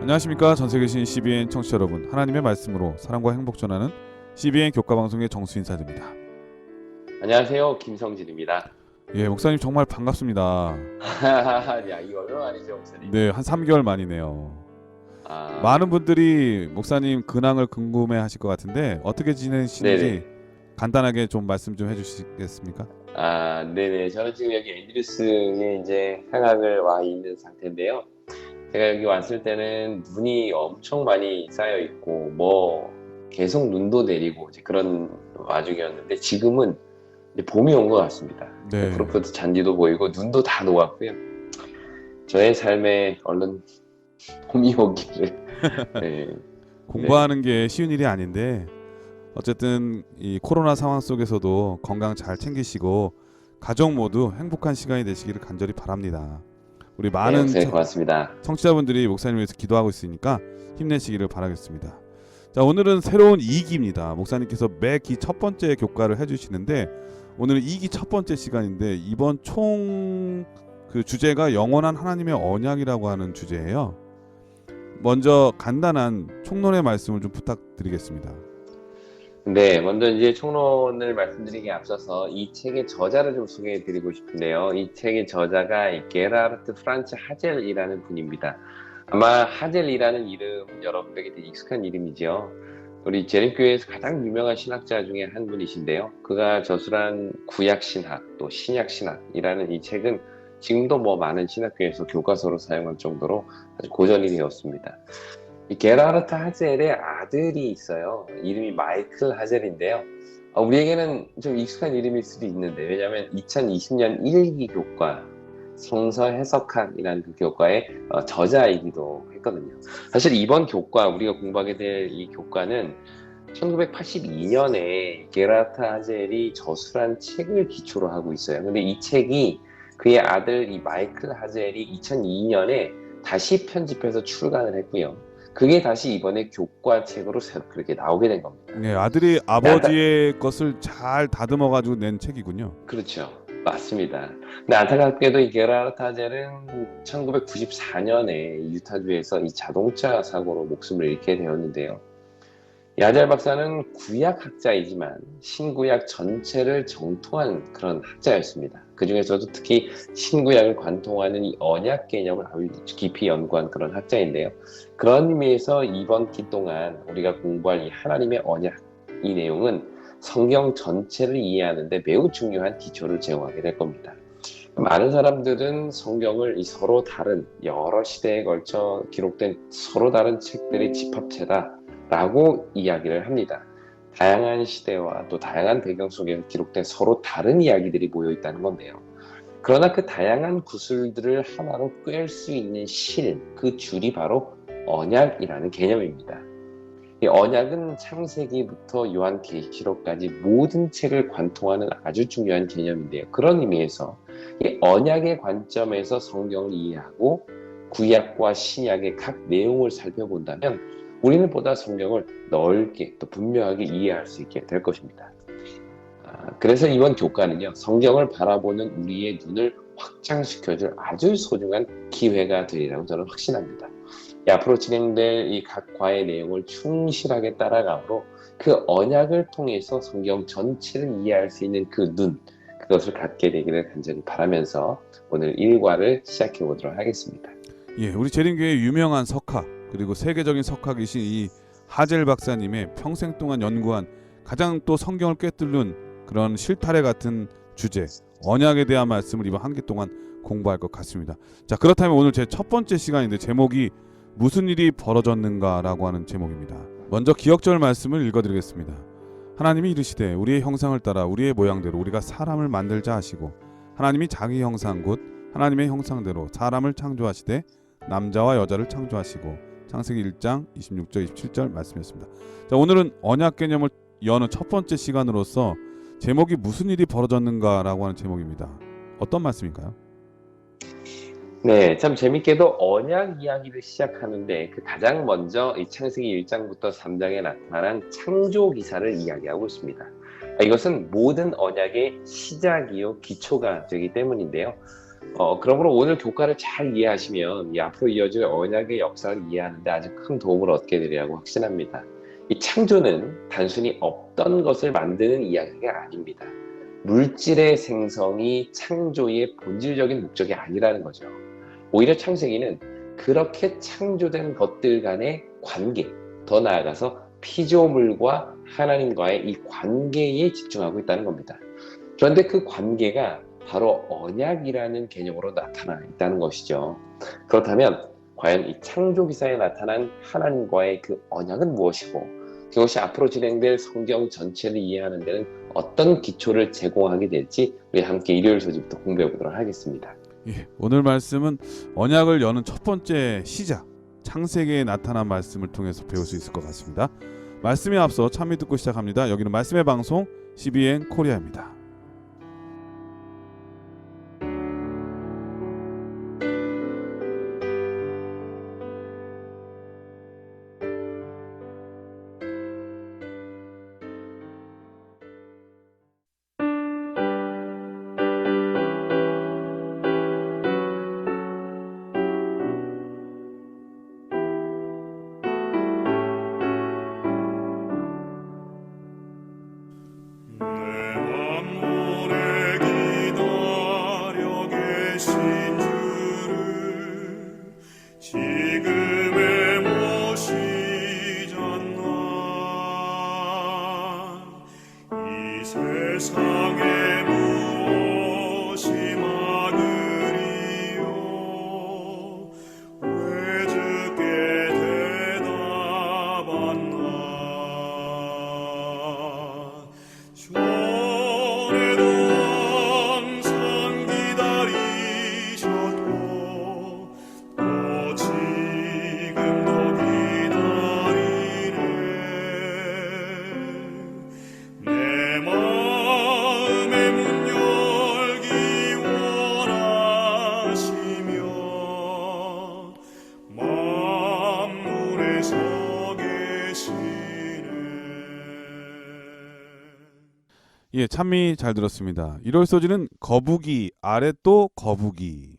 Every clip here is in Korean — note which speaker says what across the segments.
Speaker 1: 안녕하십니까. 전세계 신 CBN 청취자 여러분, 하나님의 말씀으로 사랑과 행복 전하는 CBN 교과방송의 정수 인사드립니다.
Speaker 2: 안녕하세요. 김성진입니다.
Speaker 1: 예, 목사님 정말 반갑습니다.
Speaker 2: 야, 이거 얼마 만이죠, 목사님?
Speaker 1: 네, 한 3개월 만이네요.
Speaker 2: 아,
Speaker 1: 많은 분들이 목사님 근황을 궁금해하실 것 같은데 어떻게 지내시는지
Speaker 2: 네네.
Speaker 1: 간단하게 좀 말씀 좀 해주시겠습니까?
Speaker 2: 네네. 저는 지금 여기 앤드류스에 이제 향학을 와 있는 상태인데요. 제가 여기 왔을 때는 눈이 엄청 많이 쌓여 있고, 계속 눈도 내리고, 이제 그런 와중이었는데, 지금은 이제 봄이 온 것 같습니다.
Speaker 1: 네,
Speaker 2: 크로커드 잔디도 보이고, 눈도 다 녹았고요. 저의 삶에 얼른 봄이 오기를. 네, 네.
Speaker 1: 공부하는 게 쉬운 일이 아닌데 어쨌든 이 코로나 상황 속에서도 건강 잘 챙기시고 가족 모두 행복한 시간이 되시기를 간절히 바랍니다. 우리
Speaker 2: 네,
Speaker 1: 많은
Speaker 2: 목사님 고맙습니다.
Speaker 1: 청취자분들이 목사님 위해서 기도하고 있으니까 힘내시기를 바라겠습니다. 자, 오늘은 새로운 2기입니다. 목사님께서 매 기 첫 번째 교과를 해주시는데 오늘은 2기 첫 번째 시간인데 이번 총 그 주제가 영원한 하나님의 언약이라고 하는 주제예요. 먼저 간단한 총론의 말씀을 좀 부탁드리겠습니다.
Speaker 2: 네, 먼저 이제 총론을 말씀드리기에 앞서서 이 책의 저자를 좀 소개해 드리고 싶은데요. 이 책의 저자가 게라르트 프란츠 하젤이라는 분입니다. 아마 하젤이라는 이름 여러분들에게 되게 익숙한 이름이죠. 우리 재림교회에서 가장 유명한 신학자 중에 한 분이신데요. 그가 저술한 구약신학 또 신약신학이라는 이 책은 지금도 많은 신학교에서 교과서로 사용할 정도로 아주 고전이 되었습니다. 이 게라르트 하젤의 아들이 있어요. 이름이 마이클 하젤인데요. 우리에게는 좀 익숙한 이름일 수도 있는데, 왜냐하면 2020년 1기 교과 성서 해석학이라는 그 교과의 저자이기도 했거든요. 사실 이번 교과, 우리가 공부하게 될 이 교과는 1982년에 게라르트 하젤이 저술한 책을 기초로 하고 있어요. 근데 이 책이 그의 아들 이 마이클 하젤이 2002년에 다시 편집해서 출간을 했고요. 그게 다시 이번에 교과책으로 그렇게 나오게 된 겁니다.
Speaker 1: 네, 아들이
Speaker 2: 근데
Speaker 1: 아버지의 것을 잘 다듬어 가지고 낸 책이군요.
Speaker 2: 그렇죠. 맞습니다. 근데 안타깝게도 이 게라르트 하젤은 1994년에 유타주에서 이 자동차 사고로 목숨을 잃게 되었는데요. 야젤 박사는 구약학자이지만 신구약 전체를 정통한 그런 학자였습니다. 그 중에서도 특히 신구약을 관통하는 이 언약 개념을 아주 깊이 연구한 그런 학자인데요. 그런 의미에서 이번 기 동안 우리가 공부할 이 하나님의 언약, 이 내용은 성경 전체를 이해하는 데 매우 중요한 기초를 제공하게 될 겁니다. 많은 사람들은 성경을 이 서로 다른 여러 시대에 걸쳐 기록된 서로 다른 책들의 집합체다 라고 이야기를 합니다. 다양한 시대와 또 다양한 배경 속에 기록된 서로 다른 이야기들이 모여 있다는 건데요. 그러나 그 다양한 구슬들을 하나로 꿰을 수 있는 실, 그 줄이 바로 언약이라는 개념입니다. 이 언약은 창세기부터 요한계시록까지 모든 책을 관통하는 아주 중요한 개념인데요. 그런 의미에서 이 언약의 관점에서 성경을 이해하고 구약과 신약의 각 내용을 살펴본다면 우리는 보다 성경을 넓게 또 분명하게 이해할 수 있게 될 것입니다. 그래서 이번 교과는요, 성경을 바라보는 우리의 눈을 확장시켜줄 아주 소중한 기회가 되리라고 저는 확신합니다. 앞으로 진행될 이 각 과의 내용을 충실하게 따라가므로 그 언약을 통해서 성경 전체를 이해할 수 있는 그 눈, 그것을 갖게 되기를 간절히 바라면서 오늘 1과를 시작해 보도록 하겠습니다.
Speaker 1: 예, 우리 재림교회 유명한 석학 그리고 세계적인 석학이신 이 하젤 박사님의 평생 동안 연구한 가장 또 성경을 꿰뚫는 그런 실타래 같은 주제 언약에 대한 말씀을 이번 한 기 동안 공부할 것 같습니다. 자, 그렇다면 오늘 제 첫 번째 시간인데 제목이 무슨 일이 벌어졌는가라고 하는 제목입니다. 먼저 기억절 말씀을 읽어드리겠습니다. 하나님이 이르시되 우리의 형상을 따라 우리의 모양대로 우리가 사람을 만들자 하시고 하나님이 자기 형상 곧 하나님의 형상대로 사람을 창조하시되 남자와 여자를 창조하시고 창세기 1장 26절 27절 말씀이었습니다. 자, 오늘은 언약 개념을 여는 첫 번째 시간으로서 제목이 무슨 일이 벌어졌는가라고 하는 제목입니다. 어떤 말씀일까요?
Speaker 2: 네, 참 재밌게도 언약 이야기를 시작하는데 그 가장 먼저 이 창세기 1장부터 3장에 나타난 창조 기사를 이야기하고 있습니다. 이것은 모든 언약의 시작이요 기초가 되기 때문인데요. 그러므로 오늘 교과를 잘 이해하시면 이 앞으로 이어질 언약의 역사를 이해하는데 아주 큰 도움을 얻게 되리라고 확신합니다. 이 창조는 단순히 없던 것을 만드는 이야기가 아닙니다. 물질의 생성이 창조의 본질적인 목적이 아니라는 거죠. 오히려 창세기는 그렇게 창조된 것들 간의 관계, 더 나아가서 피조물과 하나님과의 이 관계에 집중하고 있다는 겁니다. 그런데 그 관계가 바로 언약이라는 개념으로 나타나 있다는 것이죠. 그렇다면 과연 이 창조 기사에 나타난 하나님과의 그 언약은 무엇이고 그것이 앞으로 진행될 성경 전체를 이해하는 데는 어떤 기초를 제공하게 될지 우리 함께 일요일 소식부터 공부해 보도록 하겠습니다.
Speaker 1: 예, 오늘 말씀은 언약을 여는 첫 번째 시작, 창세기에 나타난 말씀을 통해서 배울 수 있을 것 같습니다. 말씀에 앞서 참여 듣고 시작합니다. 여기는 말씀의 방송 CBN 코리아입니다. 예, 참미 잘 들었습니다. 1월 소지는 거북이, 아래 또 거북이.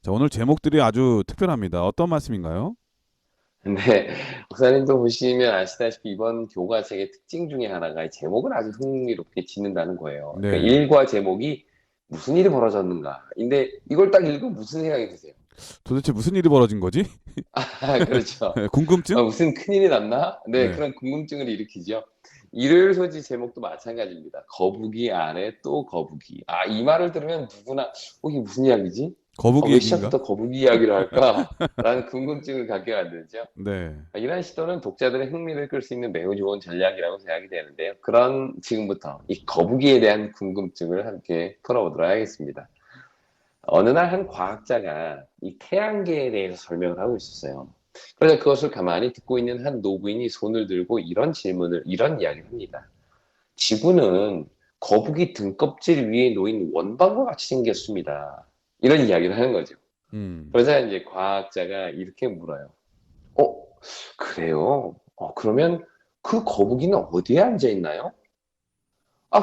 Speaker 1: 자, 오늘 제목들이 아주 특별합니다. 어떤 말씀인가요?
Speaker 2: 근데 목사님도 보시면 아시다시피 이번 교과책의 특징 중에 하나가 제목을 아주 흥미롭게 짓는다는 거예요. 그러니까
Speaker 1: 네.
Speaker 2: 일과 제목이 무슨 일이 벌어졌는가. 근데 이걸 딱 읽으면 무슨 생각이 드세요?
Speaker 1: 도대체 무슨 일이 벌어진 거지?
Speaker 2: 그렇죠.
Speaker 1: 궁금증?
Speaker 2: 무슨 큰일이 났나? 네,
Speaker 1: 네.
Speaker 2: 그런 궁금증을 일으키죠. 일요일 소지 제목도 마찬가지입니다. 거북이 안에 또 거북이. 이 말을 들으면 누구나 이게 무슨 이야기지?
Speaker 1: 거북이
Speaker 2: 왜
Speaker 1: 얘기인가?
Speaker 2: 시작부터 거북이 이야기를 할까? 라는 궁금증을 갖게 만들죠.
Speaker 1: 네.
Speaker 2: 이런 시도는 독자들의 흥미를 끌 수 있는 매우 좋은 전략이라고 생각이 되는데요. 그런 지금부터 이 거북이에 대한 궁금증을 함께 풀어보도록 하겠습니다. 어느 날 한 과학자가 이 태양계에 대해서 설명을 하고 있었어요. 그런데 그것을 가만히 듣고 있는 한 노부인이 손을 들고 이런 이야기를 합니다. 지구는 거북이 등껍질 위에 놓인 원방과 같이 생겼습니다. 이런 이야기를 하는 거죠.
Speaker 1: 음.
Speaker 2: 그러자 이제 과학자가 이렇게 물어요. 어, 그래요? 그러면 그 거북이는 어디에 앉아 있나요?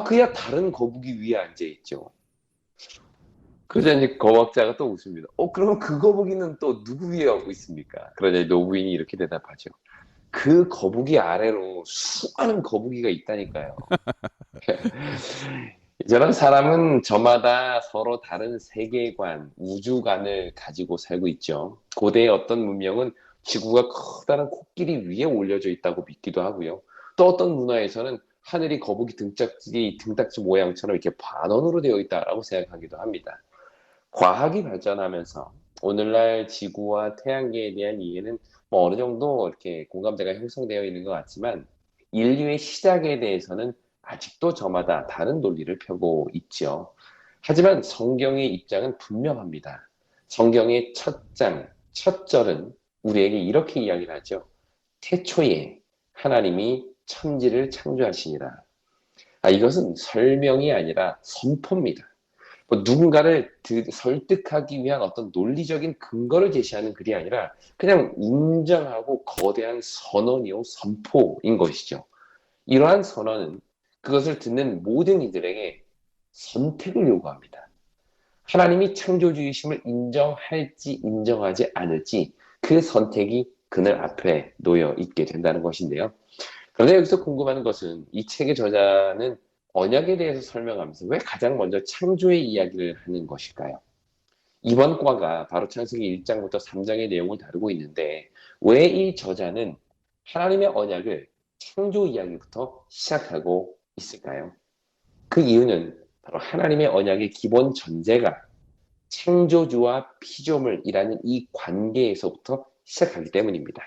Speaker 2: 그야 다른 거북이 위에 앉아 있죠. 그러자 이제 과학자가 또 웃습니다. 그러면 그 거북이는 또 누구 위에 하고 있습니까? 그러자 노부인이 이렇게 대답하죠. 그 거북이 아래로 수많은 거북이가 있다니까요. 저런 사람은 저마다 서로 다른 세계관, 우주관을 가지고 살고 있죠. 고대의 어떤 문명은 지구가 커다란 코끼리 위에 올려져 있다고 믿기도 하고요. 또 어떤 문화에서는 하늘이 거북이 등딱지 모양처럼 이렇게 반원으로 되어 있다라고 생각하기도 합니다. 과학이 발전하면서 오늘날 지구와 태양계에 대한 이해는 뭐 어느 정도 이렇게 공감대가 형성되어 있는 것 같지만 인류의 시작에 대해서는 아직도 저마다 다른 논리를 펴고 있죠. 하지만 성경의 입장은 분명합니다. 성경의 첫 장, 첫 절은 우리에게 이렇게 이야기를 하죠. 태초에 하나님이 천지를 창조하시니라. 이것은 설명이 아니라 선포입니다. 누군가를 설득하기 위한 어떤 논리적인 근거를 제시하는 글이 아니라 그냥 인정하고 거대한 선언이요, 선포인 것이죠. 이러한 선언은 그것을 듣는 모든 이들에게 선택을 요구합니다. 하나님이 창조주이심을 인정할지 인정하지 않을지 그 선택이 그늘 앞에 놓여 있게 된다는 것인데요. 그런데 여기서 궁금한 것은 이 책의 저자는 언약에 대해서 설명하면서 왜 가장 먼저 창조의 이야기를 하는 것일까요? 이번 과가 바로 창세기 1장부터 3장의 내용을 다루고 있는데 왜 이 저자는 하나님의 언약을 창조 이야기부터 시작하고 있을까요? 그 이유는 바로 하나님의 언약의 기본 전제가 창조주와 피조물이라는 이 관계에서부터 시작하기 때문입니다.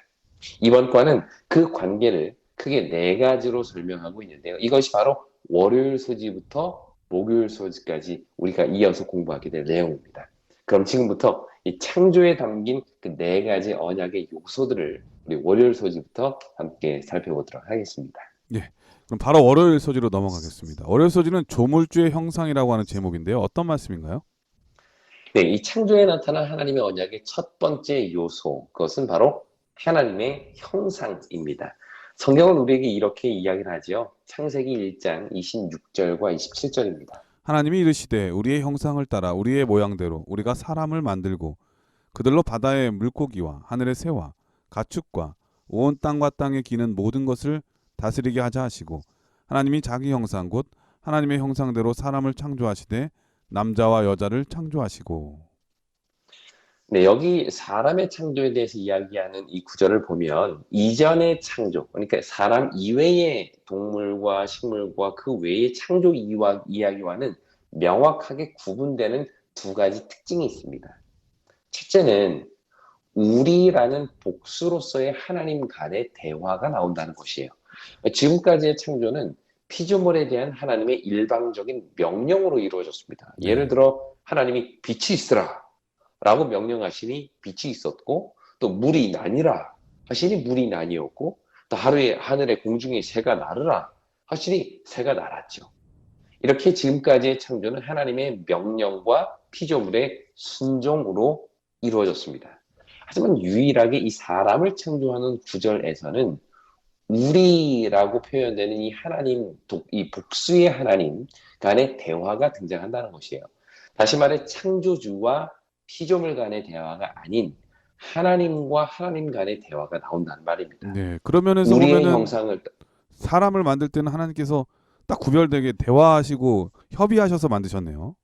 Speaker 2: 이번 과는 그 관계를 크게 네 가지로 설명하고 있는데요. 이것이 바로 월요일 소지부터 목요일 소지까지 우리가 이어서 공부하게 될 내용입니다. 그럼 지금부터 이 창조에 담긴 그 네 가지 언약의 요소들을 우리 월요일 소지부터 함께 살펴보도록 하겠습니다.
Speaker 1: 예. 그럼 바로 월요일 소지로 넘어가겠습니다. 월요일 소지는 조물주의 형상이라고 하는 제목인데요. 어떤 말씀인가요?
Speaker 2: 네, 이 창조에 나타난 하나님의 언약의 첫 번째 요소, 그것은 바로 하나님의 형상입니다. 성경은 우리에게 이렇게 이야기를 하지요. 창세기 1장 26절과 27절입니다.
Speaker 1: 하나님이 이르시되 우리의 형상을 따라 우리의 모양대로 우리가 사람을 만들고 그들로 바다의 물고기와 하늘의 새와 가축과 온 땅과 땅에 기는 모든 것을 다스리게 하자 하시고 하나님이 자기 형상 곧 하나님의 형상대로 사람을 창조하시되 남자와 여자를 창조하시고.
Speaker 2: 네, 여기 사람의 창조에 대해서 이야기하는 이 구절을 보면 이전의 창조, 그러니까 사람 이외의 동물과 식물과 그 외의 창조 이야기와는 명확하게 구분되는 두 가지 특징이 있습니다. 첫째는 우리라는 복수로서의 하나님 간의 대화가 나온다는 것이에요. 지금까지의 창조는 피조물에 대한 하나님의 일방적인 명령으로 이루어졌습니다. 예를
Speaker 1: 네.
Speaker 2: 들어 하나님이 빛이 있으라 라고 명령하시니 빛이 있었고, 또 물이 나니라 하시니 물이 나뉘었고, 또 하늘의 공중에 새가 나르라 하시니 새가 날았죠. 이렇게 지금까지의 창조는 하나님의 명령과 피조물의 순종으로 이루어졌습니다. 하지만 유일하게 이 사람을 창조하는 구절에서는 우리라고 표현되는 이 하나님, 이 복수의 하나님 간의 대화가 등장한다는 것이에요. 다시 말해 창조주와 피조물 간의 대화가 아닌 하나님과 하나님 간의 대화가 나온다는 말입니다.
Speaker 1: 네. 그런 면에서
Speaker 2: 우리의
Speaker 1: 보면은
Speaker 2: 형상을
Speaker 1: 사람을 만들 때는 하나님께서 딱 구별되게 대화하시고 협의하셔서 만드셨네요.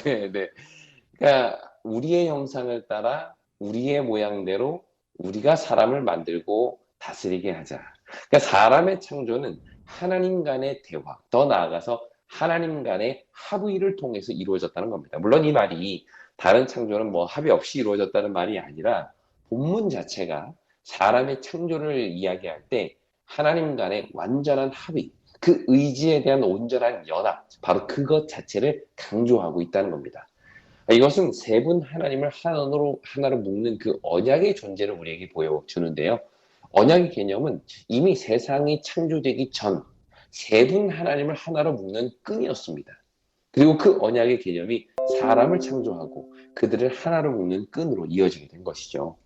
Speaker 2: 네, 네. 그러니까 우리의 형상을 따라 우리의 모양대로 우리가 사람을 만들고 다스리게 하자. 그러니까 사람의 창조는 하나님 간의 대화, 더 나아가서 하나님 간의 합의를 통해서 이루어졌다는 겁니다. 물론 이 말이 다른 창조는 뭐 합의 없이 이루어졌다는 말이 아니라 본문 자체가 사람의 창조를 이야기할 때 하나님 간의 완전한 합의, 그 의지에 대한 온전한 연합, 바로 그것 자체를 강조하고 있다는 겁니다. 이것은 세 분 하나님을 하나로 묶는 그 언약의 존재를 우리에게 보여주는데요. 언약의 개념은 이미 세상이 창조되기 전 세 분 하나님을 하나로 묶는 끈이었습니다. 그리고 그 언약의 개념이 사람을 창조하고 그들을 하나로 묶는 끈으로 이어지게 된 것이죠.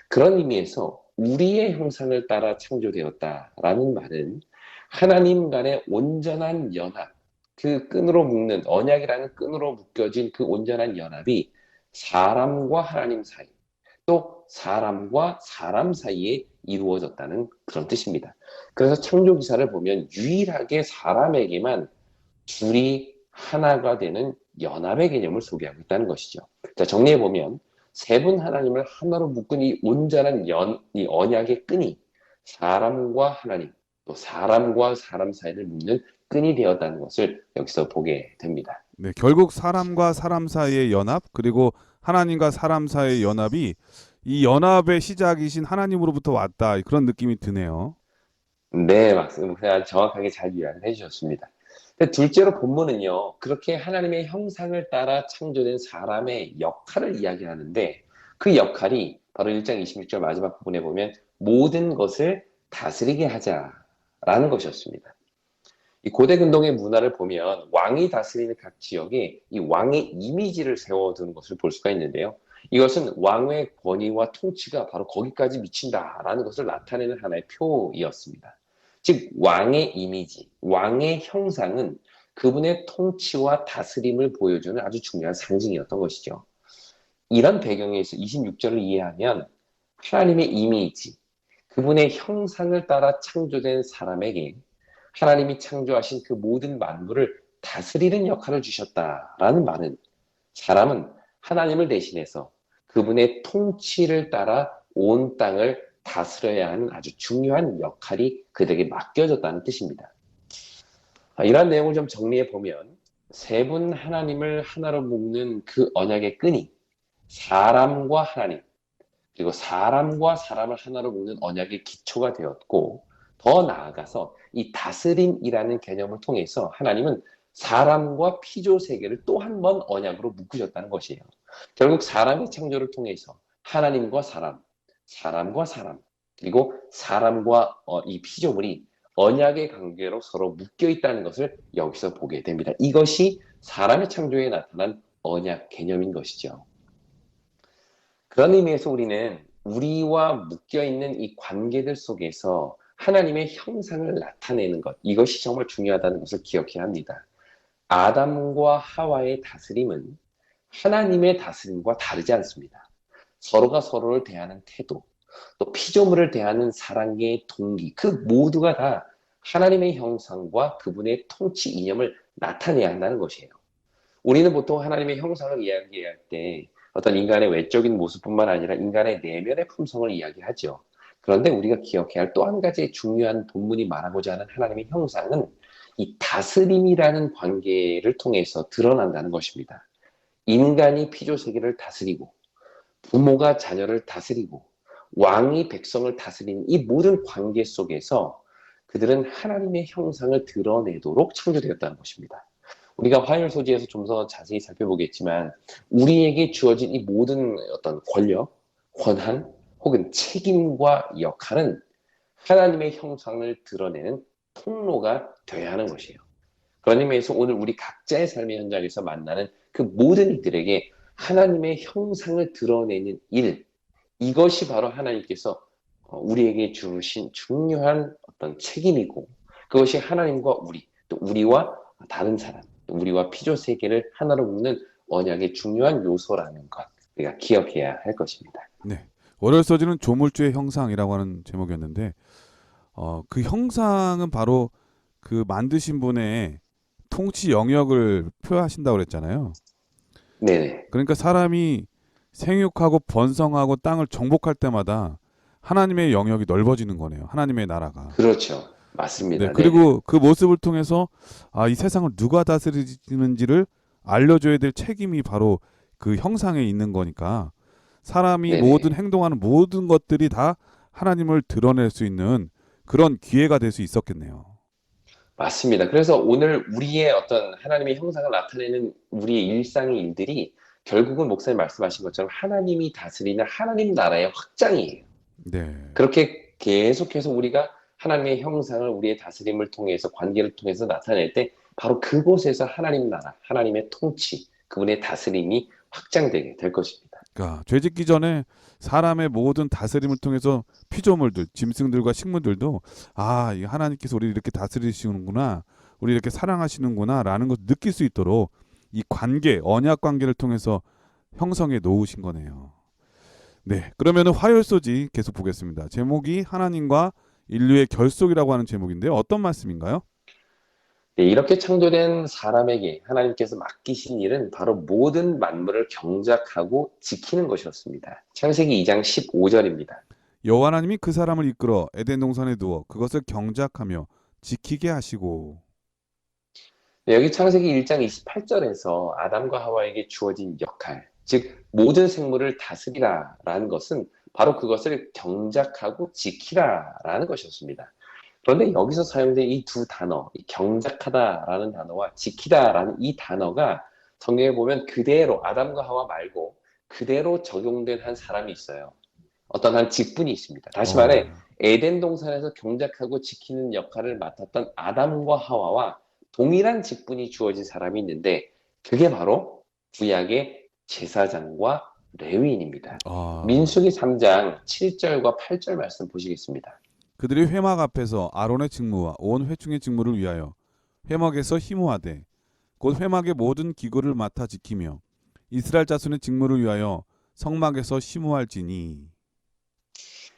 Speaker 2: 그런 의미에서 우리의 형상을 따라 창조되었다라는 말은 하나님 간의 온전한 연합, 그 끈으로 묶는 언약이라는 끈으로 묶여진 그 온전한 연합이 사람과 하나님 사이, 또 사람과 사람 사이에 이루어졌다는 그런 뜻입니다. 그래서 창조 기사를 보면 유일하게 사람에게만 둘이 하나가 되는 연합의 개념을 소개하고 있다는 것이죠. 자, 정리해 보면 세 분 하나님을 하나로 묶은 이 온전한 이 언약의 끈이 사람과 하나님, 또 사람과 사람 사이를 묶는 끈이 되었다는 것을 여기서 보게 됩니다.
Speaker 1: 네, 결국 사람과 사람 사이의 연합 그리고 하나님과 사람 사이의 연합이 이 연합의 시작이신 하나님으로부터 왔다 그런 느낌이 드네요.
Speaker 2: 네, 맞습니다. 정확하게 잘 요약을 해주셨습니다. 둘째로 본문은요, 그렇게 하나님의 형상을 따라 창조된 사람의 역할을 이야기하는데 그 역할이 바로 1장 26절 마지막 부분에 보면 모든 것을 다스리게 하자라는 것이었습니다. 이 고대 근동의 문화를 보면 왕이 다스리는 각 지역에 이 왕의 이미지를 세워두는 것을 볼 수가 있는데요. 이것은 왕의 권위와 통치가 바로 거기까지 미친다라는 것을 나타내는 하나의 표이었습니다. 즉 왕의 이미지, 왕의 형상은 그분의 통치와 다스림을 보여주는 아주 중요한 상징이었던 것이죠. 이런 배경에서 26절을 이해하면 하나님의 이미지, 그분의 형상을 따라 창조된 사람에게 하나님이 창조하신 그 모든 만물을 다스리는 역할을 주셨다라는 말은, 사람은 하나님을 대신해서 그분의 통치를 따라 온 땅을 다스려야 하는 아주 중요한 역할이 그들에게 맡겨졌다는 뜻입니다. 이러한 내용을 좀 정리해 보면, 세 분 하나님을 하나로 묶는 그 언약의 끈이 사람과 하나님, 그리고 사람과 사람을 하나로 묶는 언약의 기초가 되었고, 더 나아가서 이 다스림이라는 개념을 통해서 하나님은 사람과 피조 세계를 또 한 번 언약으로 묶으셨다는 것이에요. 결국 사람의 창조를 통해서 하나님과 사람, 사람과 사람, 그리고 사람과 이 피조물이 언약의 관계로 서로 묶여 있다는 것을 여기서 보게 됩니다. 이것이 사람의 창조에 나타난 언약 개념인 것이죠. 그런 의미에서 우리는 우리와 묶여있는 이 관계들 속에서 하나님의 형상을 나타내는 것, 이것이 정말 중요하다는 것을 기억해야 합니다. 아담과 하와의 다스림은 하나님의 다스림과 다르지 않습니다. 서로가 서로를 대하는 태도, 또 피조물을 대하는 사랑의 동기, 그 모두가 다 하나님의 형상과 그분의 통치 이념을 나타내야 한다는 것이에요. 우리는 보통 하나님의 형상을 이야기할 때 어떤 인간의 외적인 모습뿐만 아니라 인간의 내면의 품성을 이야기하죠. 그런데 우리가 기억해야 할 또 한 가지 중요한 본문이 말하고자 하는 하나님의 형상은 이 다스림이라는 관계를 통해서 드러난다는 것입니다. 인간이 피조 세계를 다스리고, 부모가 자녀를 다스리고, 왕이 백성을 다스리는 이 모든 관계 속에서 그들은 하나님의 형상을 드러내도록 창조되었다는 것입니다. 우리가 화요일 소지에서 좀 더 자세히 살펴보겠지만, 우리에게 주어진 이 모든 어떤 권력, 권한, 혹은 책임과 역할은 하나님의 형상을 드러내는 통로가 되어야 하는 것이에요. 그런 의미에서 오늘 우리 각자의 삶의 현장에서 만나는 그 모든 이들에게 하나님의 형상을 드러내는 일, 이것이 바로 하나님께서 우리에게 주신 중요한 어떤 책임이고, 그것이 하나님과 우리, 또 우리와 다른 사람, 또 우리와 피조 세계를 하나로 묶는 언약의 중요한 요소라는 것, 우리가 기억해야 할 것입니다.
Speaker 1: 네. 월요일 서지는 조물주의 형상이라고 하는 제목이었는데, 그 형상은 바로 그 만드신 분의 통치 영역을 표하신다고 그랬잖아요.
Speaker 2: 네네.
Speaker 1: 그러니까 사람이 생육하고 번성하고 땅을 정복할 때마다 하나님의 영역이 넓어지는 거네요. 하나님의 나라가.
Speaker 2: 그렇죠. 맞습니다.
Speaker 1: 네.
Speaker 2: 네네.
Speaker 1: 그리고 그 모습을 통해서 이 세상을 누가 다스리는지를 알려줘야 될 책임이 바로 그 형상에 있는 거니까 사람이
Speaker 2: 네네.
Speaker 1: 모든 행동하는 모든 것들이 다 하나님을 드러낼 수 있는 그런 기회가 될 수 있었겠네요.
Speaker 2: 맞습니다. 그래서 오늘 우리의 어떤 하나님의 형상을 나타내는 우리의 일상의 일들이 결국은 목사님 말씀하신 것처럼 하나님이 다스리는 하나님 나라의 확장이에요.
Speaker 1: 네.
Speaker 2: 그렇게 계속해서 우리가 하나님의 형상을 우리의 다스림을 통해서, 관계를 통해서 나타낼 때 바로 그곳에서 하나님 나라, 하나님의 통치, 그분의 다스림이 확장되게 될 것입니다.
Speaker 1: 그러니까 죄짓기 전에 사람의 모든 다스림을 통해서 피조물들, 짐승들과 식물들도 이 하나님께서 우리를 이렇게 다스리시는구나, 우리 이렇게 사랑하시는구나라는 것을 느낄 수 있도록 이 관계, 언약 관계를 통해서 형성해 놓으신 거네요. 네, 그러면은 화요일 소지 계속 보겠습니다. 제목이 하나님과 인류의 결속이라고 하는 제목인데요. 어떤 말씀인가요?
Speaker 2: 네, 이렇게 창조된 사람에게 하나님께서 맡기신 일은 바로 모든 만물을 경작하고 지키는 것이었습니다. 창세기 2장 15절입니다.
Speaker 1: 여호와 하나님이 그 사람을 이끌어 에덴 동산에 두어 그것을 경작하며 지키게 하시고.
Speaker 2: 네, 여기 창세기 1장 28절에서 아담과 하와에게 주어진 역할, 즉 모든 생물을 다스리라라는 것은 바로 그것을 경작하고 지키라라는 것이었습니다. 그런데 여기서 사용된 이 두 단어, 이 경작하다라는 단어와 지키다라는 이 단어가 성경에 보면 그대로 아담과 하와 말고 그대로 적용된 한 사람이 있어요. 어떤 한 직분이 있습니다. 다시 말해 에덴 동산에서 경작하고 지키는 역할을 맡았던 아담과 하와와 동일한 직분이 주어진 사람이 있는데, 그게 바로 구약의 제사장과 레위인입니다. 민수기 3장 7절과 8절 말씀 보시겠습니다.
Speaker 1: 그들이 회막 앞에서 아론의 직무와 온 회중의 직무를 위하여 회막에서 힘호하되 곧 회막의 모든 기구를 맡아 지키며 이스라엘 자손의 직무를 위하여 성막에서 심우할지니.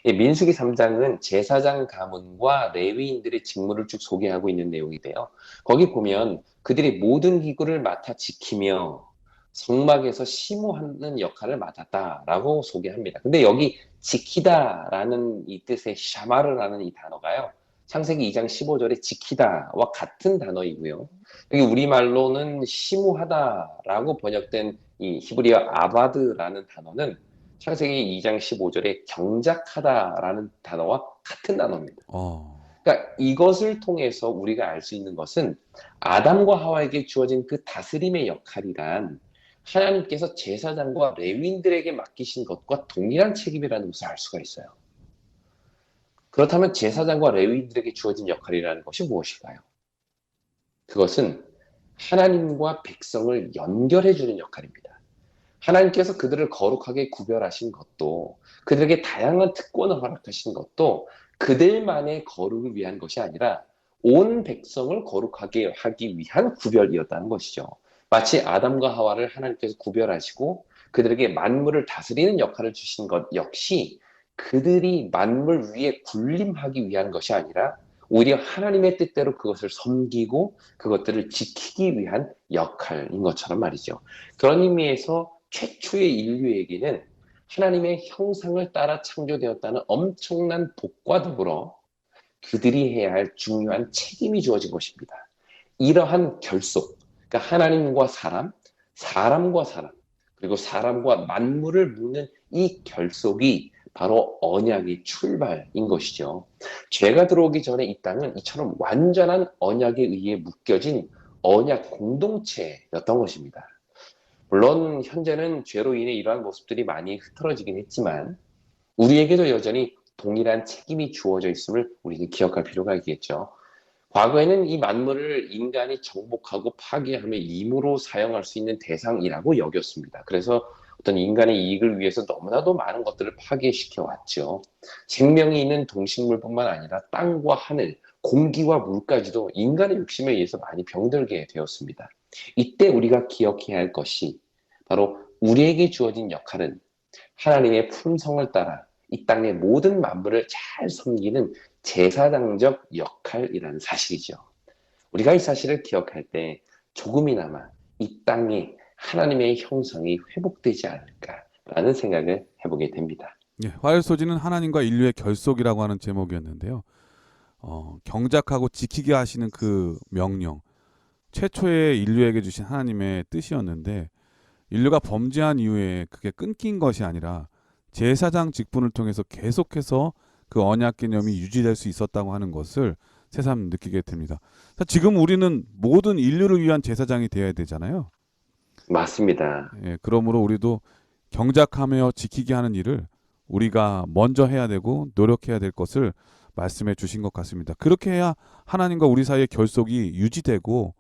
Speaker 2: 예, 민수기 3장은 제사장 가문과 레위인들의 직무를 쭉 소개하고 있는 내용인데요. 거기 보면 그들이 모든 기구를 맡아 지키며 성막에서 심우하는 역할을 맡았다라고 소개합니다. 근데 여기 지키다라는 이 뜻의 샤마르라는 이 단어가요. 창세기 2장 15절에 지키다와 같은 단어이고요. 여기 우리말로는 심우하다라고 번역된 이 히브리어 아바드라는 단어는 창세기 2장 15절에 경작하다라는 단어와 같은 단어입니다. 그러니까 이것을 통해서 우리가 알 수 있는 것은 아담과 하와에게 주어진 그 다스림의 역할이란 하나님께서 제사장과 레위인들에게 맡기신 것과 동일한 책임이라는 것을 알 수가 있어요. 그렇다면 제사장과 레위인들에게 주어진 역할이라는 것이 무엇일까요? 그것은 하나님과 백성을 연결해 주는 역할입니다. 하나님께서 그들을 거룩하게 구별하신 것도, 그들에게 다양한 특권을 허락하신 것도 그들만의 거룩을 위한 것이 아니라 온 백성을 거룩하게 하기 위한 구별이었다는 것이죠. 마치 아담과 하와를 하나님께서 구별하시고 그들에게 만물을 다스리는 역할을 주신 것 역시 그들이 만물 위에 군림하기 위한 것이 아니라 오히려 하나님의 뜻대로 그것을 섬기고 그것들을 지키기 위한 역할인 것처럼 말이죠. 그런 의미에서 최초의 인류에게는 하나님의 형상을 따라 창조되었다는 엄청난 복과 더불어 그들이 해야 할 중요한 책임이 주어진 것입니다. 이러한 결속, 그러니까 하나님과 사람, 사람과 사람, 그리고 사람과 만물을 묶는 이 결속이 바로 언약의 출발인 것이죠. 죄가 들어오기 전에 이 땅은 이처럼 완전한 언약에 의해 묶여진 언약 공동체였던 것입니다. 물론 현재는 죄로 인해 이러한 모습들이 많이 흐트러지긴 했지만 우리에게도 여전히 동일한 책임이 주어져 있음을 우리는 기억할 필요가 있겠죠. 과거에는 이 만물을 인간이 정복하고 파괴하며 임으로 사용할 수 있는 대상이라고 여겼습니다. 그래서 어떤 인간의 이익을 위해서 너무나도 많은 것들을 파괴시켜 왔죠. 생명이 있는 동식물뿐만 아니라 땅과 하늘, 공기와 물까지도 인간의 욕심에 의해서 많이 병들게 되었습니다. 이때 우리가 기억해야 할 것이 바로 우리에게 주어진 역할은 하나님의 품성을 따라 이 땅의 모든 만물을 잘 섬기는 제사장적 역할이라는 사실이죠. 우리가 이 사실을 기억할 때 조금이나마 이 땅에 하나님의 형성이 회복되지 않을까라는 생각을 해보게 됩니다.
Speaker 1: 예, 화요일 소지는 하나님과 인류의 결속이라고 하는 제목이었는데요. 경작하고 지키게 하시는 그 명령, 최초의 인류에게 주신 하나님의 뜻이었는데 인류가 범죄한 이후에 그게 끊긴 것이 아니라 제사장 직분을 통해서 계속해서 그 언약 개념이 유지될 수 있었다고 하는 것을 새삼 느끼게 됩니다. 지금 우리는 모든 인류를 위한 제사장이 되어야 되잖아요.
Speaker 2: 맞습니다.
Speaker 1: 예, 그러므로 우리도 경작하며 지키게 하는 일을 우리가 먼저 해야 되고 노력해야 될 것을 말씀해 주신 것 같습니다. 그렇게 해야 하나님과 우리 사이의 결속이 유지되고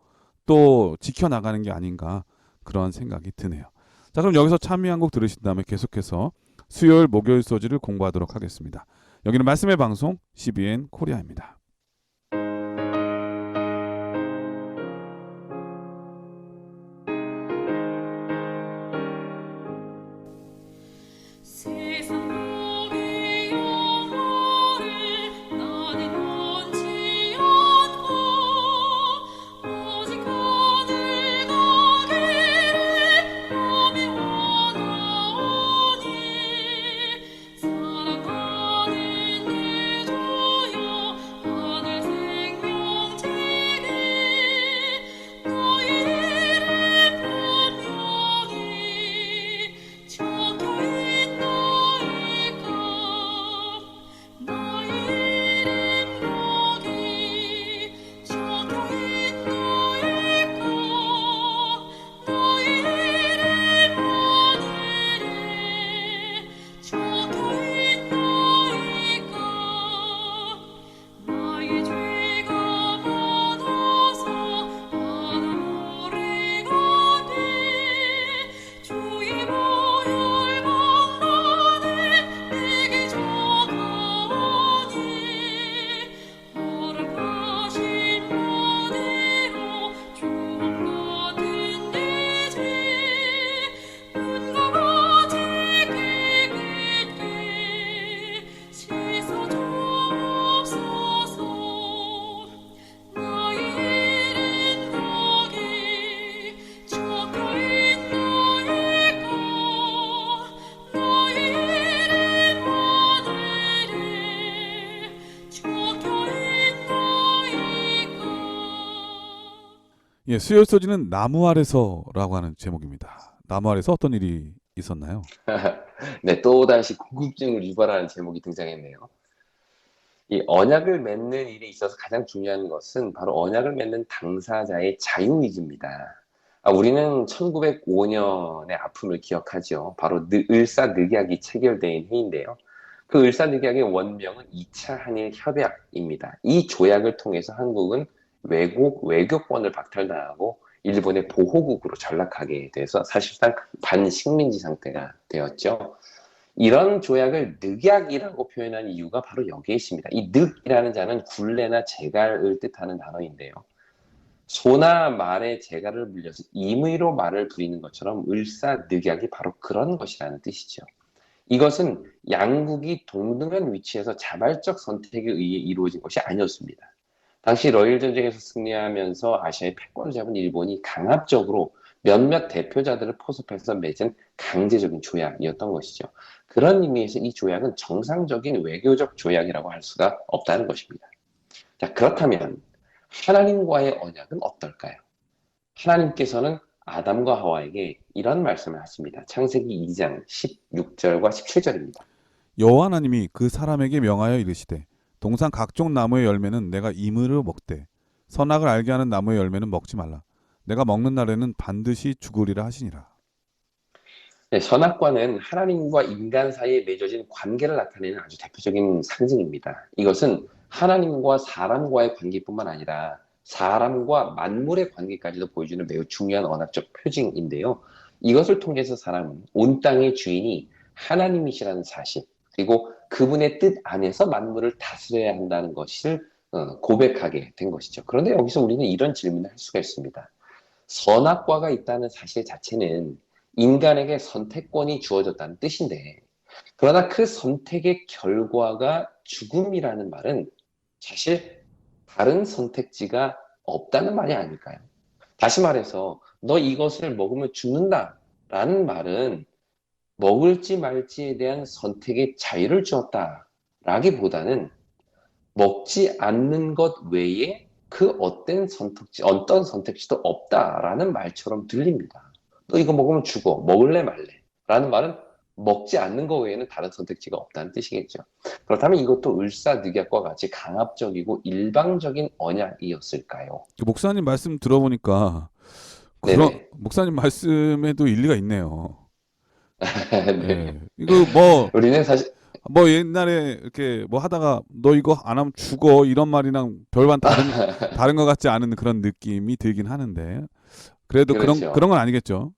Speaker 1: 또 지켜나가는 게 아닌가 그런 생각이 드네요. 자, 그럼 여기서 찬미 한 곡 들으신 다음에 계속해서 수요일 목요일 소지를 공부하도록 하겠습니다. 여기는 말씀의 방송 CBN 코리아입니다. 예, 수요 소지는 나무 아래서라고 하는 제목입니다. 나무 아래서 어떤 일이 있었나요?
Speaker 2: 네, 또다시 궁금증을 유발하는 제목이 등장했네요. 이 언약을 맺는 일에 있어서 가장 중요한 것은 바로 언약을 맺는 당사자의 자유의지입니다. 우리는 1905년의 아픔을 기억하죠. 바로 을사늑약이 체결된 해인데요. 그 을사늑약의 원명은 2차 한일 협약입니다. 이 조약을 통해서 한국은 외교권을 박탈당하고 일본의 보호국으로 전락하게 돼서 사실상 반식민지 상태가 되었죠. 이런 조약을 늑약이라고 표현한 이유가 바로 여기에 있습니다. 이 늑이라는 자는 굴레나 재갈을 뜻하는 단어인데요. 소나 말에 재갈을 물려서 임의로 말을 부리는 것처럼 을사늑약이 바로 그런 것이라는 뜻이죠. 이것은 양국이 동등한 위치에서 자발적 선택에 의해 이루어진 것이 아니었습니다. 당시 러일 전쟁에서 승리하면서 아시아의 패권을 잡은 일본이 강압적으로 몇몇 대표자들을 포섭해서 맺은 강제적인 조약이었던 것이죠. 그런 의미에서 이 조약은 정상적인 외교적 조약이라고 할 수가 없다는 것입니다. 자, 그렇다면 하나님과의 언약은 어떨까요? 하나님께서는 아담과 하와에게 이런 말씀을 하십니다. 창세기 2장 16절과 17절입니다.
Speaker 1: 여호와 하나님이 그 사람에게 명하여 이르시되 동산 각종 나무의 열매는 내가 임으로 먹되 선악을 알게 하는 나무의 열매는 먹지 말라. 내가 먹는 날에는 반드시 죽으리라 하시니라.
Speaker 2: 네, 선악과는 하나님과 인간 사이에 맺어진 관계를 나타내는 아주 대표적인 상징입니다. 이것은 하나님과 사람과의 관계뿐만 아니라 사람과 만물의 관계까지도 보여주는 매우 중요한 언어적 표징인데요. 이것을 통해서 사람은 온 땅의 주인이 하나님이시라는 사실, 그리고 그분의 뜻 안에서 만물을 다스려야 한다는 것을 고백하게 된 것이죠. 그런데 여기서 우리는 이런 질문을 할 수가 있습니다. 선악과가 있다는 사실 자체는 인간에게 선택권이 주어졌다는 뜻인데, 그러나 그 선택의 결과가 죽음이라는 말은 사실 다른 선택지가 없다는 말이 아닐까요? 다시 말해서, 너 이것을 먹으면 죽는다라는 말은 먹을지 말지에 대한 선택의 자유를 주었다라기보다는 먹지 않는 것 외에 그 어떤 선택지도 없다라는 말처럼 들립니다. 너 이거 먹으면 죽어. 먹을래 말래. 라는 말은 먹지 않는 것 외에는 다른 선택지가 없다는 뜻이겠죠. 그렇다면 이것도 을사늑약과 같이 강압적이고 일방적인 언약이었을까요?
Speaker 1: 목사님 말씀 들어보니까 그런
Speaker 2: 네네.
Speaker 1: 목사님 말씀에도 일리가 있네요.
Speaker 2: 네.
Speaker 1: 예. 이거 뭐
Speaker 2: 우리는 사실,
Speaker 1: 옛날에 이렇게 뭐 하다가 너 이거 안 하면 죽어 이런 말이랑 별반 다른 것 같지 않은 그런 느낌이 들긴 하는데 그래도 그런
Speaker 2: 그렇죠.
Speaker 1: 건 아니겠죠.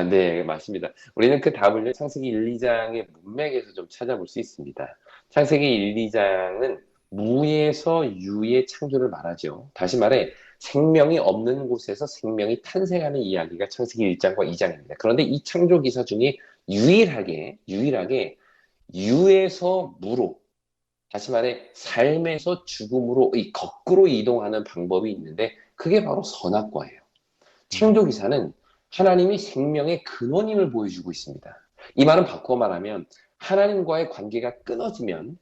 Speaker 2: 네, 맞습니다. 우리는 그 답을 창세기 1, 2장의 문맥에서 좀 찾아볼 수 있습니다. 창세기 1, 2장은 무에서 유의 창조를 말하죠. 다시 말해, 생명이 없는 곳에서 생명이 탄생하는 이야기가 창세기 1장과 2장입니다. 그런데 이 창조 기사 중에 유일하게 유에서 무로, 다시 말해, 삶에서 죽음으로 이 거꾸로 이동하는 방법이 있는데, 그게 바로 선악과예요. 창조
Speaker 1: 음.
Speaker 2: 기사는 하나님이 생명의 근원임을 보여주고 있습니다. 이 말은 바꿔 말하면 하나님과의 관계가 끊어지면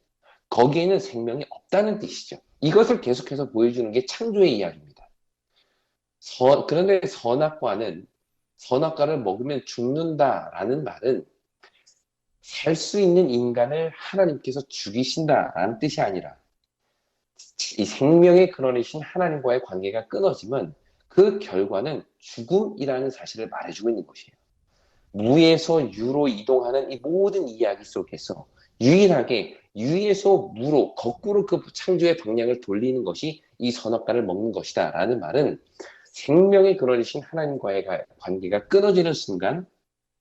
Speaker 2: 거기에는 생명이 없다는 뜻이죠. 이것을 계속해서 보여주는 게 창조의 이야기입니다. 그런데 선악과를 먹으면 죽는다라는 말은 살 수 있는 인간을 하나님께서 죽이신다라는 뜻이 아니라 이 생명의 근원이신 하나님과의 관계가 끊어지면 그 결과는 죽음이라는 사실을 말해주고 있는 것이에요. 무에서 유로 이동하는 이 모든 이야기 속에서 유일하게 유에서 무로 거꾸로 그 창조의 방향을 돌리는 것이 이 선악과를 먹는 것이다 라는 말은 생명의 근원이신 하나님과의 관계가 끊어지는 순간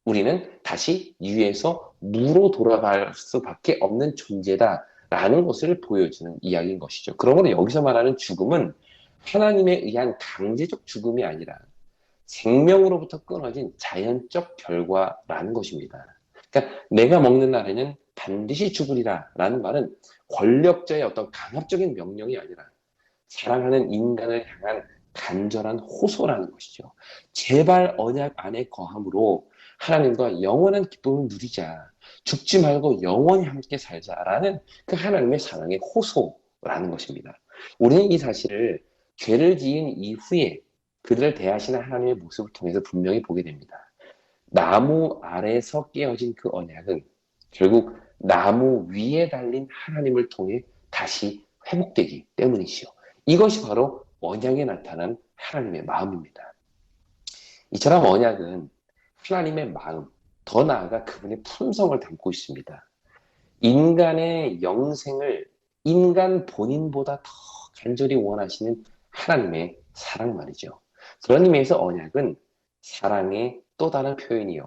Speaker 2: 우리는 다시 유에서 무로 돌아갈 수밖에 없는 존재다라는 것을 보여주는 이야기인 것이죠. 그러므로 여기서 말하는 죽음은 하나님에 의한 강제적 죽음이 아니라 생명으로부터 끊어진 자연적 결과라는 것입니다. 그러니까 내가 먹는 날에는 반드시 죽으리라라는 말은 권력자의 어떤 강압적인 명령이 아니라 사랑하는 인간을 향한 간절한 호소라는 것이죠. 제발 언약 안에 거함으로 하나님과 영원한 기쁨을 누리자. 죽지 말고 영원히 함께 살자라는 그 하나님의 사랑의 호소라는 것입니다. 우리는 이 사실을 죄를 지은 이후에 그들을 대하시는 하나님의 모습을 통해서 분명히 보게 됩니다. 나무 아래서 깨어진 그 언약은 결국 나무 위에 달린 하나님을 통해 다시 회복되기 때문이시요. 이것이 바로 언약에 나타난 하나님의 마음입니다. 이처럼 언약은 하나님의 마음, 더 나아가 그분의 품성을 담고 있습니다. 인간의 영생을 인간 본인보다 더 간절히 원하시는 하나님의 사랑 말이죠. 그런 의미에서 언약은 사랑의 또 다른 표현이요.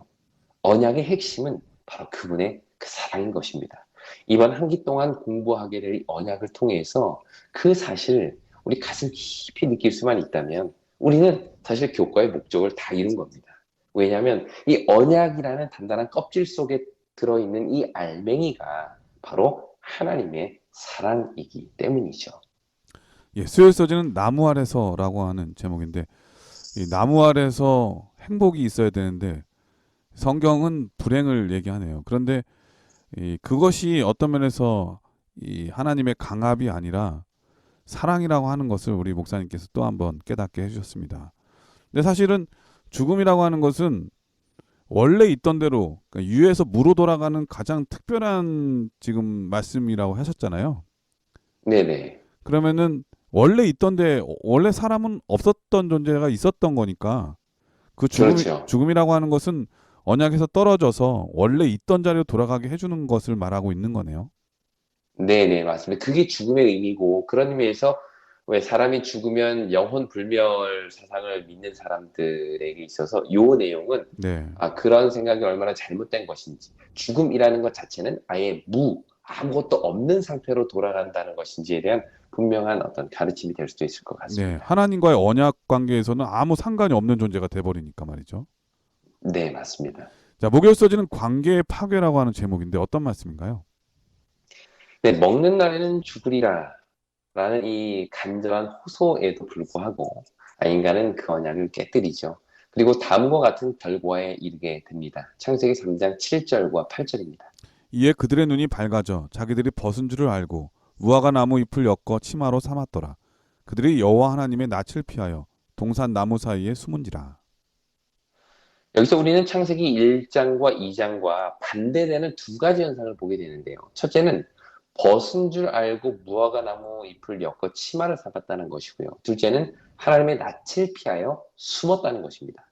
Speaker 2: 언약의 핵심은 바로 그분의 그 사랑인 것입니다. 이번 한 기 동안 공부하게 될 언약을 통해서 그 사실을 우리 가슴 깊이 느낄 수만 있다면 우리는 사실 교과의 목적을 다 이룬 겁니다. 왜냐하면 이 언약이라는 단단한 껍질 속에 들어있는 이 알맹이가 바로 하나님의 사랑이기 때문이죠.
Speaker 1: 예, 수요일 서지는 나무 아래서라고 하는 제목인데 이 나무 아래서 행복이 있어야 되는데 성경은 불행을 얘기하네요. 그런데 그것이 어떤 면에서 이 하나님의 강압이 아니라 사랑이라고 하는 것을 우리 목사님께서 또 한번 깨닫게 해주셨습니다. 근데 사실은 죽음이라고 하는 것은 원래 있던 대로 그러니까 유에서 무로 돌아가는 가장 특별한 지금 말씀이라고 하셨잖아요.
Speaker 2: 네네.
Speaker 1: 그러면은 원래 있던데 원래 사람은 없었던 존재가 있었던 거니까 그
Speaker 2: 그렇죠.
Speaker 1: 죽음이라고 하는 것은 언약에서 떨어져서 원래 있던 자리로 돌아가게 해주는 것을 말하고 있는 거네요.
Speaker 2: 네네, 맞습니다. 그게 죽음의 의미고, 그런 의미에서 왜 사람이 죽으면 영혼 불멸 사상을 믿는 사람들에게 있어서 요 내용은
Speaker 1: 네.
Speaker 2: 그런 생각이 얼마나 잘못된 것인지, 죽음이라는 것 자체는 아예 아무것도 없는 상태로 돌아간다는 것인지에 대한 분명한 어떤 가르침이 될 수도 있을 것
Speaker 1: 네.
Speaker 2: 같습니다.
Speaker 1: 하나님과의 언약 관계에서는 아무 상관이 없는 존재가 돼버리니까 말이죠.
Speaker 2: 네, 맞습니다.
Speaker 1: 자, 목요일 서지는 관계의 파괴라고 하는 제목인데 어떤 말씀인가요?
Speaker 2: 네, 먹는 날에는 죽으리라 라는 이 간절한 호소에도 불구하고 인간은 그 언약을 깨뜨리죠. 그리고 다음과 같은 결과에 이르게 됩니다. 창세기 3장 7절과 8절입니다.
Speaker 1: 이에 그들의 눈이 밝아져 자기들이 벗은 줄을 알고 무화과 나무 잎을 엮어 치마로 삼았더라. 그들이 여호와 하나님의 낯을 피하여 동산 나무 사이에 숨은지라.
Speaker 2: 여기서 우리는 창세기 1장과 2장과 반대되는 두 가지 현상을 보게 되는데요. 첫째는 벗은 줄 알고 무화과 나무 잎을 엮어 치마를 삼았다는 것이고요. 둘째는 하나님의 낯을 피하여 숨었다는 것입니다.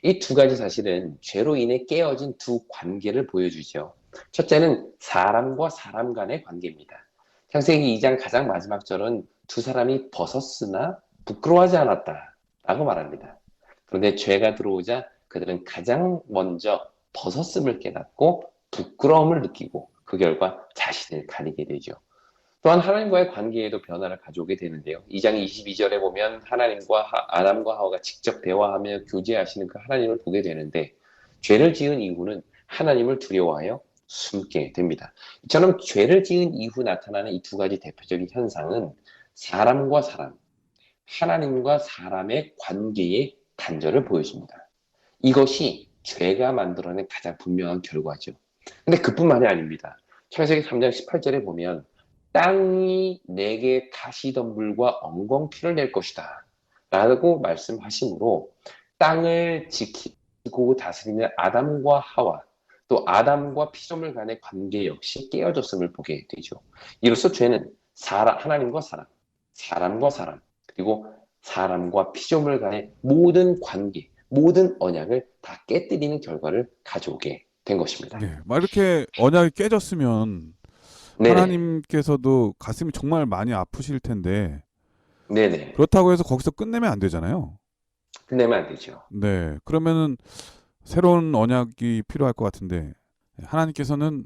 Speaker 2: 이 두 가지 사실은 죄로 인해 깨어진 두 관계를 보여주죠. 첫째는 사람과 사람 간의 관계입니다. 창세기 2장 가장 마지막 절은 두 사람이 벗었으나 부끄러워하지 않았다라고 말합니다. 그런데 죄가 들어오자 그들은 가장 먼저 벗었음을 깨닫고 부끄러움을 느끼고 그 결과 자신을 가리게 되죠. 또한 하나님과의 관계에도 변화를 가져오게 되는데요. 2장 22절에 보면 하나님과 아담과 하와가 직접 대화하며 교제하시는 그 하나님을 보게 되는데 죄를 지은 이후는 하나님을 두려워하여 숨게 됩니다. 이처럼 죄를 지은 이후 나타나는 이 두 가지 대표적인 현상은 사람과 사람, 하나님과 사람의 관계의 단절을 보여줍니다. 이것이 죄가 만들어낸 가장 분명한 결과죠. 근데 그뿐만이 아닙니다. 창세기 3장 18절에 보면 땅이 내게 가시덤불과 엉겅퀴를 낼 것이다 라고 말씀하시므로 땅을 지키고 다스리는 아담과 하와 또 아담과 피조물 간의 관계 역시 깨어졌음을 보게 되죠. 이로써 죄는 하나님과 사람, 사람과 사람, 그리고 사람과 피조물 간의 모든 관계, 모든 언약을 다 깨뜨리는 결과를 가져오게 된 것입니다.
Speaker 1: 네. 막 이렇게 언약이 깨졌으면
Speaker 2: 네네.
Speaker 1: 하나님께서도 가슴이 정말 많이 아프실 텐데
Speaker 2: 네네.
Speaker 1: 그렇다고 해서 거기서 끝내면 안 되잖아요.
Speaker 2: 끝내면 안 되죠.
Speaker 1: 네. 그러면은 새로운 언약이 필요할 것 같은데 하나님께서는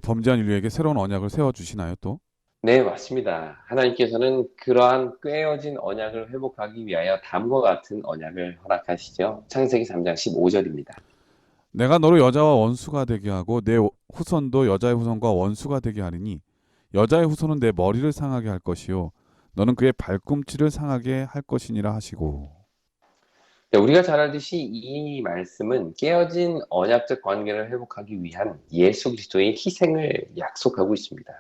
Speaker 1: 범죄한 인류에게 새로운 언약을 세워 주시나요, 또?
Speaker 2: 네, 맞습니다. 하나님께서는 그러한 꿰어진 언약을 회복하기 위하여 다음과 같은 언약을 허락하시죠. 창세기 3장 15절입니다.
Speaker 1: 내가 너를 여자와 원수가 되게 하고 내 후손도 여자의 후손과 원수가 되게 하리니 여자의 후손은 내 머리를 상하게 할 것이요 너는 그의 발꿈치를 상하게 할 것이니라 하시고.
Speaker 2: 네, 우리가 잘 알듯이 이 말씀은 깨어진 언약적 관계를 회복하기 위한 예수 그리스도의 희생을 약속하고 있습니다.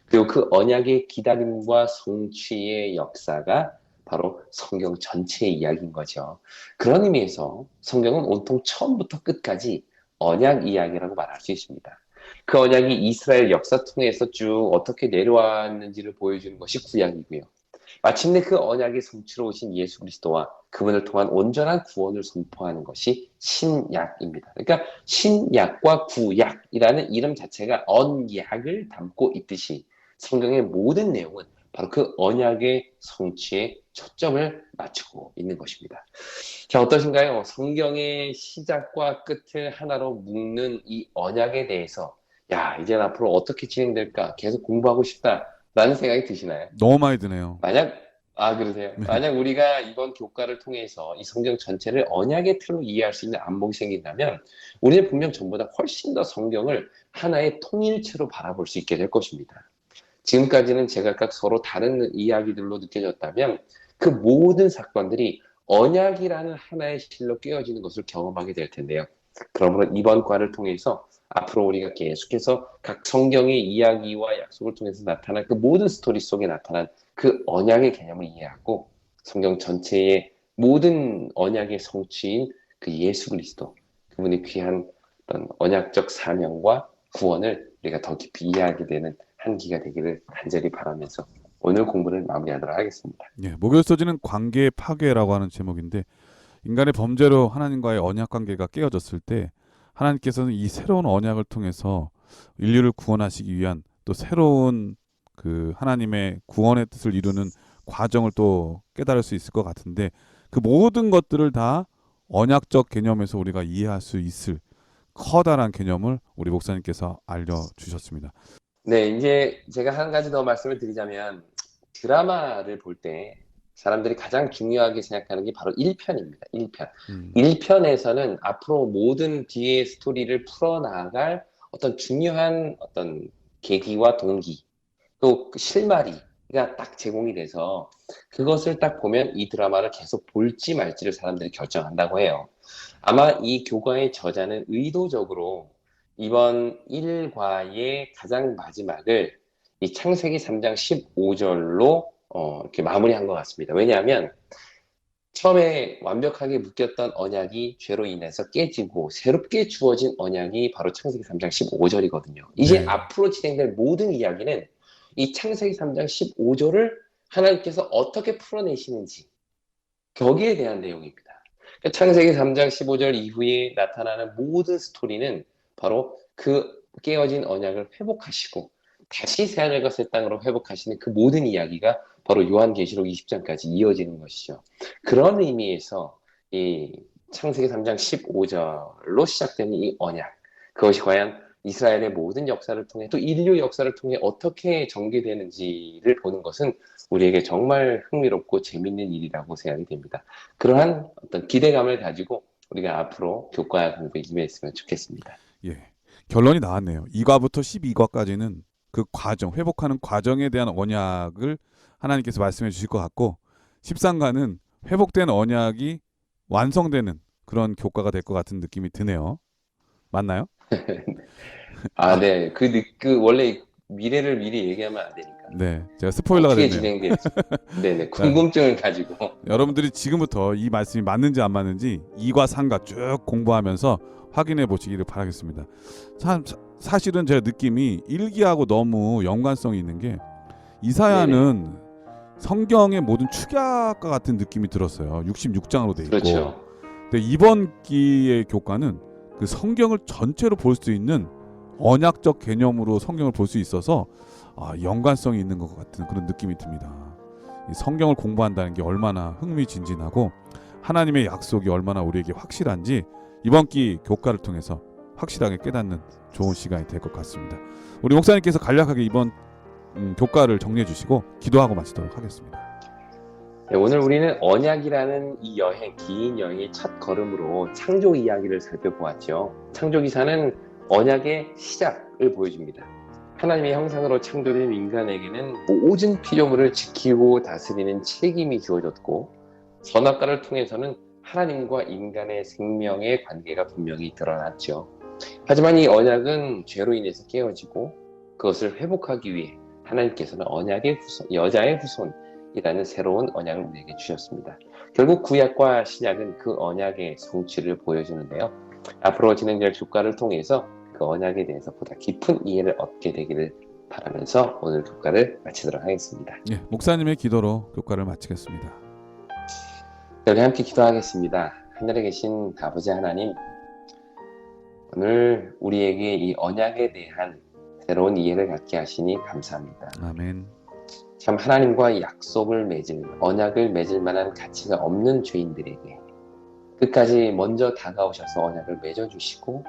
Speaker 2: 그리고 그 언약의 기다림과 성취의 역사가 바로 성경 전체의 이야기인 거죠. 그런 의미에서 성경은 온통 처음부터 끝까지 언약 이야기라고 말할 수 있습니다. 그 언약이 이스라엘 역사 통해서 쭉 어떻게 내려왔는지를 보여주는 것이 구약이고요. 마침내 그 언약의 성취로 오신 예수 그리스도와 그분을 통한 온전한 구원을 선포하는 것이 신약입니다. 그러니까 신약과 구약이라는 이름 자체가 언약을 담고 있듯이 성경의 모든 내용은 바로 그 언약의 성취에 초점을 맞추고 있는 것입니다. 자, 어떠신가요? 성경의 시작과 끝을 하나로 묶는 이 언약에 대해서 야, 이제 앞으로 어떻게 진행될까 계속 공부하고 싶다라는 생각이 드시나요?
Speaker 1: 너무 많이 드네요.
Speaker 2: 그러세요?
Speaker 1: 네.
Speaker 2: 만약 우리가 이번 교과를 통해서 이 성경 전체를 언약의 틀로 이해할 수 있는 안목이 생긴다면 우리는 분명 전보다 훨씬 더 성경을 하나의 통일체로 바라볼 수 있게 될 것입니다. 지금까지는 제각각 서로 다른 이야기들로 느껴졌다면 그 모든 사건들이 언약이라는 하나의 실로 깨어지는 것을 경험하게 될 텐데요. 그러므로 이번 과를 통해서 앞으로 우리가 계속해서 각 성경의 이야기와 약속을 통해서 나타난 그 모든 스토리 속에 나타난 그 언약의 개념을 이해하고 성경 전체의 모든 언약의 성취인 그 예수 그리스도, 그분의 귀한 어떤 언약적 사명과 구원을 우리가 더 깊이 이해하게 되는 한 기가 되기를 간절히 바라면서 오늘 공부를 마무리하도록 하겠습니다.
Speaker 1: 예, 목요일 소지는 관계의 파괴라고 하는 제목인데 인간의 범죄로 하나님과의 언약 관계가 깨어졌을 때 하나님께서는 이 새로운 언약을 통해서 인류를 구원하시기 위한 또 새로운 그 하나님의 구원의 뜻을 이루는 과정을 또 깨달을 수 있을 것 같은데 그 모든 것들을 다 언약적 개념에서 우리가 이해할 수 있을 커다란 개념을 우리 목사님께서 알려주셨습니다.
Speaker 2: 네, 이제 제가 한 가지 더 말씀을 드리자면 드라마를 볼 때 사람들이 가장 중요하게 생각하는 게 바로 1편입니다. 1편.
Speaker 1: 음,
Speaker 2: 1편에서는 앞으로 모든 뒤의 스토리를 풀어나갈 어떤 중요한 어떤 계기와 동기, 또 그 실마리가 딱 제공이 돼서 그것을 딱 보면 이 드라마를 계속 볼지 말지를 사람들이 결정한다고 해요. 아마 이 교과의 저자는 의도적으로 이번 1과의 가장 마지막을 이 창세기 3장 15절로 이렇게 마무리한 것 같습니다. 왜냐하면 처음에 완벽하게 묶였던 언약이 죄로 인해서 깨지고 새롭게 주어진 언약이 바로 창세기 3장 15절이거든요. 이제
Speaker 1: 네.
Speaker 2: 앞으로 진행될 모든 이야기는 이 창세기 3장 15절을 하나님께서 어떻게 풀어내시는지 거기에 대한 내용입니다. 그러니까 창세기 3장 15절 이후에 나타나는 모든 스토리는 바로 그 깨어진 언약을 회복하시고 다시 새하늘과 새 땅으로 회복하시는 그 모든 이야기가 바로 요한계시록 20장까지 이어지는 것이죠. 그런 의미에서 이 창세기 3장 15절로 시작되는 이 언약, 그것이 과연 이스라엘의 모든 역사를 통해 또 인류 역사를 통해 어떻게 전개되는지를 보는 것은 우리에게 정말 흥미롭고 재밌는 일이라고 생각이 됩니다. 그러한 어떤 기대감을 가지고 우리가 앞으로 교과 공부에 임했으면 좋겠습니다.
Speaker 1: 예. 결론이 나왔네요. 2과부터 12과까지는 그 과정, 회복하는 과정에 대한 언약을 하나님께서 말씀해 주실 것 같고 13과는 회복된 언약이 완성되는 그런 교과가 될 것 같은 느낌이 드네요. 맞나요?
Speaker 2: 네. 원래 미래를 미리 얘기하면 안 되니까.
Speaker 1: 네. 제가 스포일러가
Speaker 2: 어떻게
Speaker 1: 됐네요.
Speaker 2: 진행될지. 네네.
Speaker 1: 자,
Speaker 2: 궁금증을 가지고.
Speaker 1: 여러분들이 지금부터 이 말씀이 맞는지 안 맞는지 2과 3과 쭉 공부하면서 확인해 보시기를 바라겠습니다. 참 사실은 제 느낌이 1기하고 너무 연관성이 있는 게 이사야는 성경의 모든 축약과 같은 느낌이 들었어요. 66장으로 돼 있고.
Speaker 2: 그렇죠.
Speaker 1: 근데 이번 기의 교과는 그 성경을 전체로 볼 수 있는 언약적 개념으로 성경을 볼 수 있어서 연관성이 있는 것 같은 그런 느낌이 듭니다. 이 성경을 공부한다는 게 얼마나 흥미진진하고 하나님의 약속이 얼마나 우리에게 확실한지 이번 기 교과를 통해서 확실하게 깨닫는 좋은 시간이 될 것 같습니다. 우리 목사님께서 간략하게 이번 교과를 정리해 주시고 기도하고 마치도록 하겠습니다.
Speaker 2: 네, 오늘 우리는 언약이라는 이 여행, 긴 여행의 첫 걸음으로 창조 이야기를 살펴보았죠. 창조기사는 언약의 시작을 보여줍니다. 하나님의 형상으로 창조된 인간에게는 모든 피조물을 지키고 다스리는 책임이 주어졌고 선악과를 통해서는 하나님과 인간의 생명의 관계가 분명히 드러났죠. 하지만 이 언약은 죄로 인해서 깨어지고 그것을 회복하기 위해 하나님께서는 언약의 후손, 여자의 후손 이라는 새로운 언약을 우리에게 주셨습니다. 결국 구약과 신약은 그 언약의 성취를 보여주는데요. 앞으로 진행될 교과를 통해서 그 언약에 대해서 보다 깊은 이해를 얻게 되기를 바라면서 오늘 교과를 마치도록 하겠습니다.
Speaker 1: 예, 목사님의 기도로 교과를 마치겠습니다.
Speaker 2: 우리 함께 기도하겠습니다. 하늘에 계신 아버지 하나님, 오늘 우리에게 이 언약에 대한 새로운 이해를 갖게 하시니 감사합니다.
Speaker 1: 아멘.
Speaker 2: 참 하나님과 약속을 맺을, 언약을 맺을 만한 가치가 없는 죄인들에게 끝까지 먼저 다가오셔서 언약을 맺어주시고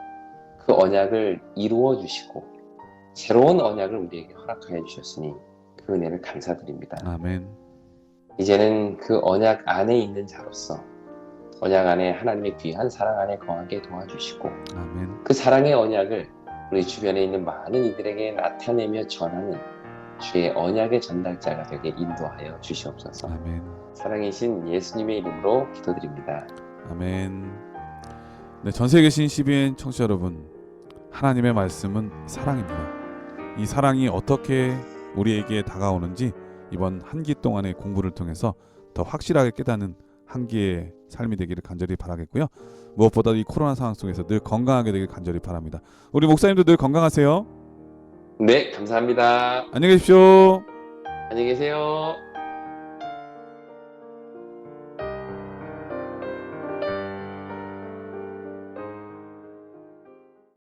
Speaker 2: 그 언약을 이루어주시고 새로운 언약을 우리에게 허락하여 주셨으니 그 은혜를 감사드립니다.
Speaker 1: 아멘.
Speaker 2: 이제는 그 언약 안에 있는 자로서 언약 안에 하나님의 귀한 사랑 안에 거하게 도와주시고
Speaker 1: 아멘.
Speaker 2: 그 사랑의 언약을 우리 주변에 있는 많은 이들에게 나타내며 전하는 주의 언약의 전달자가 되게 인도하여 주시옵소서.
Speaker 1: 아멘.
Speaker 2: 사랑이신 예수님의 이름으로 기도드립니다.
Speaker 1: 아멘. 네, 전 세계에 계신 CBN 청취자 여러분, 하나님의 말씀은 사랑입니다. 이 사랑이 어떻게 우리에게 다가오는지 이번 한 기 동안의 공부를 통해서 더 확실하게 깨닫는 한 기의 삶이 되기를 간절히 바라겠고요. 무엇보다 이 코로나 상황 속에서 늘 건강하게 되길 간절히 바랍니다. 우리 목사님도 늘 건강하세요.
Speaker 2: 네, 감사합니다.
Speaker 1: 안녕히 계십시오.
Speaker 2: 안녕히 계세요.